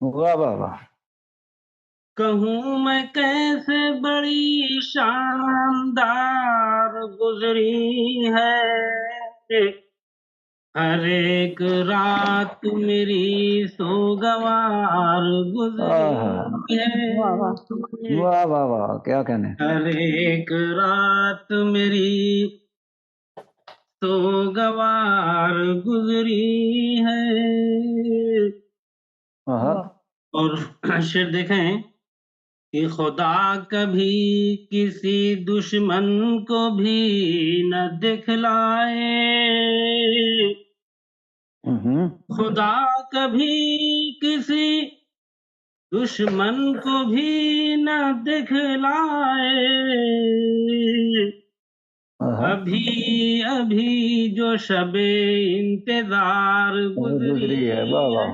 واہ واہ واہ. کہوں میں کیسے بڑی شاندار گزری ہے ہر ایک رات میری سوگوار گزری ہے واہ واہ واہ, کیا کہنے. ہر ایک رات میری سوگوار گزری ہے. اور شعر دیکھیں کہ خدا کبھی کسی دشمن کو بھی نہ دکھلائے، خدا کبھی کسی دشمن کو بھی نہ دکھلائے، ابھی ابھی جو شب انتظار گزری ہے. واہ واہ.